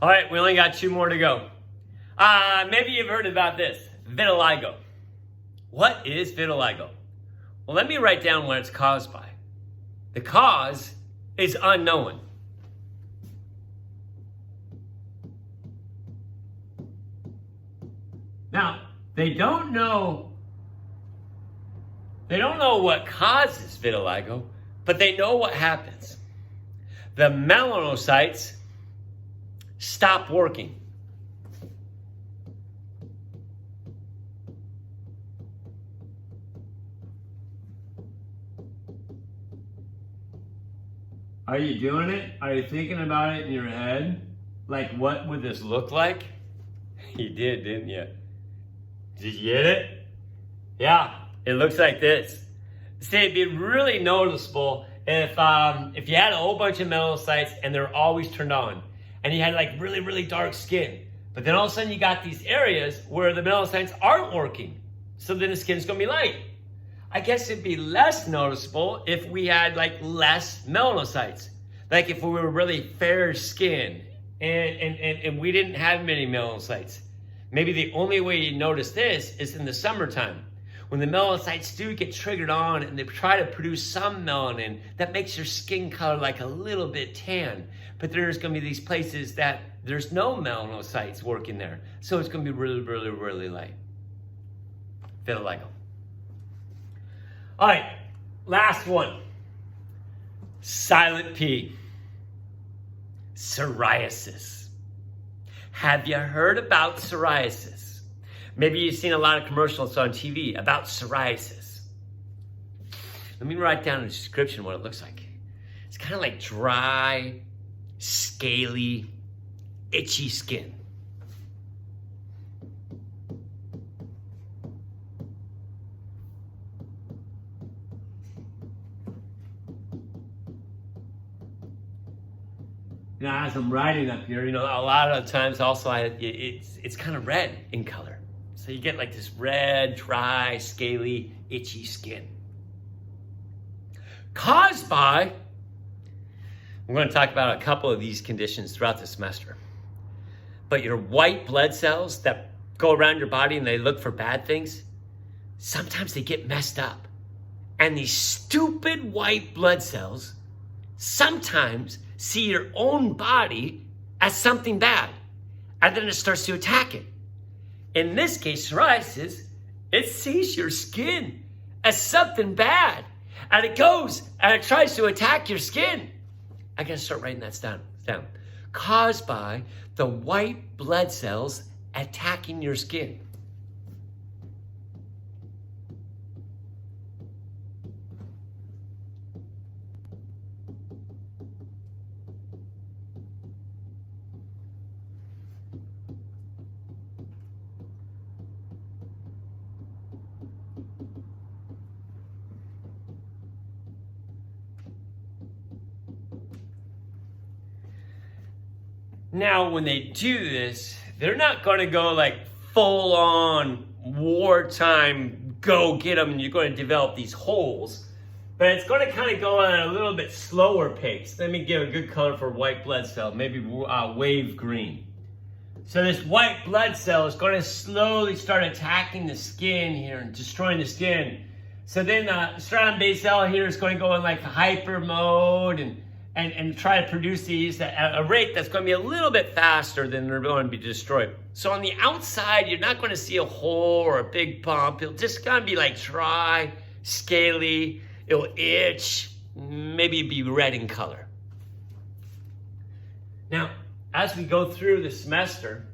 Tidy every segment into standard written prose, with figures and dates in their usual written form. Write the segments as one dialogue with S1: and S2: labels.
S1: All right, we only got 2 more to go. Maybe you've heard about this, vitiligo. What is vitiligo? Well, let me write down what it's caused by. The cause is unknown. Now, they don't know what causes vitiligo, but they know what happens. The melanocytes stop working. Are you doing it? Are you thinking about it in your head? Like, what would this look like? You did, didn't you? Did you get it? Yeah, it looks like this. See, it'd be really noticeable if you had a whole bunch of melanocytes and they're always turned on, and you had like really, really dark skin. But then all of a sudden you got these areas where the melanocytes aren't working. So then the skin's gonna be light. I guess it'd be less noticeable if we had like less melanocytes. Like if we were really fair skinned and we didn't have many melanocytes. Maybe the only way you notice this is in the summertime, when the melanocytes do get triggered on and they try to produce some melanin that makes your skin color like a little bit tan. But there's gonna be these places that there's no melanocytes working there. So it's gonna be really, really, really light. Vitiligo. All right, last one. Silent P. Psoriasis. Have you heard about psoriasis? Maybe you've seen a lot of commercials on TV about psoriasis. Let me write down a description of what it looks like. It's kind of like dry, scaly, itchy skin. Now, as I'm writing up here, a lot of times also it's kind of red in color. So you get like this red, dry, scaly, itchy skin. Caused by, we're going to talk about a couple of these conditions throughout the semester. But your white blood cells that go around your body and they look for bad things, sometimes they get messed up. And these stupid white blood cells sometimes see your own body as something bad, and then it starts to attack it. In this case, psoriasis, it sees your skin as something bad, and it goes and it tries to attack your skin. I gotta start writing that down. Caused by the white blood cells attacking your skin. Now, when they do this, they're not going to go like full on wartime, go get them, and you're going to develop these holes. But it's going to kind of go at a little bit slower pace. Let me give a good color for white blood cell, maybe wave green. So this white blood cell is going to slowly start attacking the skin here and destroying the skin. So then striatum base cell here is going to go in like hyper mode and try to produce these at a rate that's going to be a little bit faster than they're going to be destroyed. So on the outside, you're not going to see a hole or a big bump. It'll just kind of be like dry, scaly, it'll itch, maybe be red in color. Now, as we go through the semester,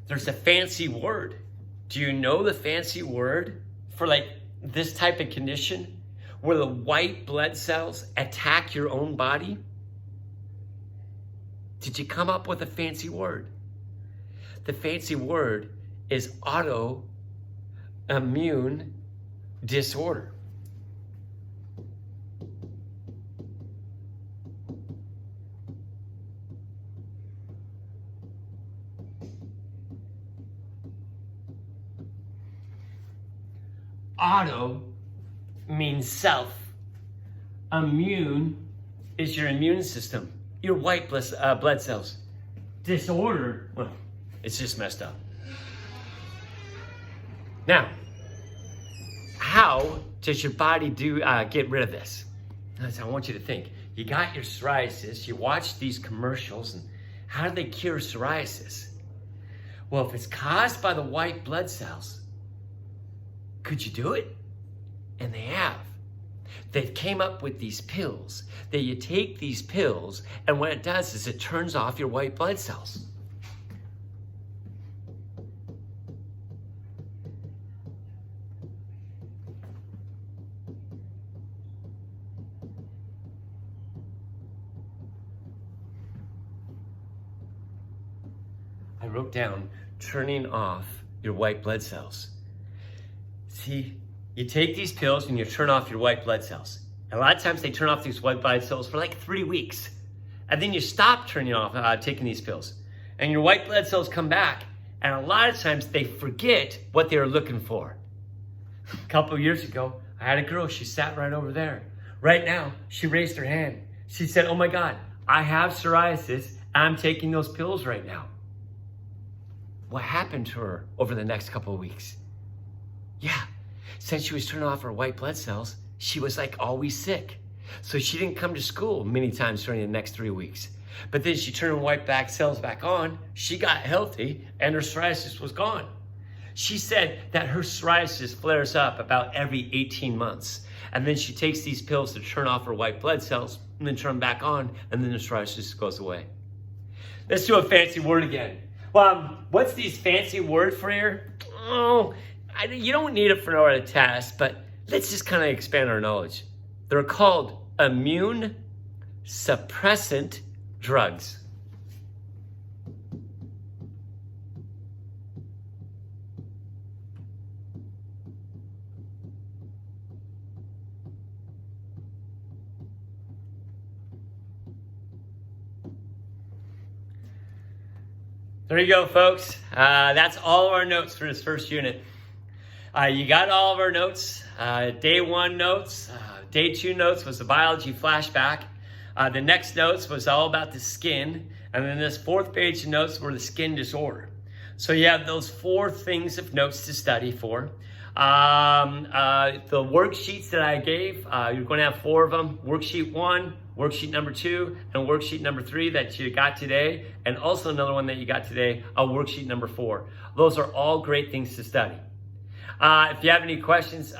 S1: there's a fancy word. Do you know the fancy word for like this type of condition? Where the white blood cells attack your own body? Did you come up with a fancy word? The fancy word is autoimmune disorder. Auto means self. Immune is your immune system, your white blood cells. disorder, well, it's just messed up. Now, how does your body get rid of this? I want you to think. You got your psoriasis, you watch these commercials, and how do they cure psoriasis? Well, if it's caused by the white blood cells, could you do it? And they have. They've came up with these pills that you take these pills, and what it does is it turns off your white blood cells. I wrote down turning off your white blood cells. See, you take these pills and you turn off your white blood cells. And a lot of times they turn off these white blood cells for like 3 weeks. And then you stop turning off, taking these pills. And your white blood cells come back. And a lot of times they forget what they were looking for. A couple of years ago, I had a girl, she sat right over there. Right now, she raised her hand. She said, oh my God, I have psoriasis. I'm taking those pills right now. What happened to her over the next couple of weeks? Yeah, since she was turning off her white blood cells, she was like always sick. So she didn't come to school many times during the next 3 weeks. But then she turned her white back cells back on, she got healthy, and her psoriasis was gone. She said that her psoriasis flares up about every 18 months. And then she takes these pills to turn off her white blood cells, and then turn them back on, and then the psoriasis goes away. Let's do a fancy word again. Well, what's these fancy words for here? Oh, you don't need it for no other test, but let's just kind of expand our knowledge. They're called immune suppressant drugs. There you go, folks. That's all of our notes for this first unit. You got all of our notes. Day 1 notes. Day 2 notes was the biology flashback. The next notes was all about the skin. And then this 4th page of notes were the skin disorder. So you have those 4 things of notes to study for. The worksheets that I gave, you're going to have 4 of them. Worksheet 1, worksheet number 2, and worksheet number 3 that you got today, and also another one that you got today, worksheet number 4. Those are all great things to study. If you have any questions,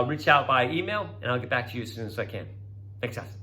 S1: reach out by email, and I'll get back to you as soon as I can. Thanks, guys.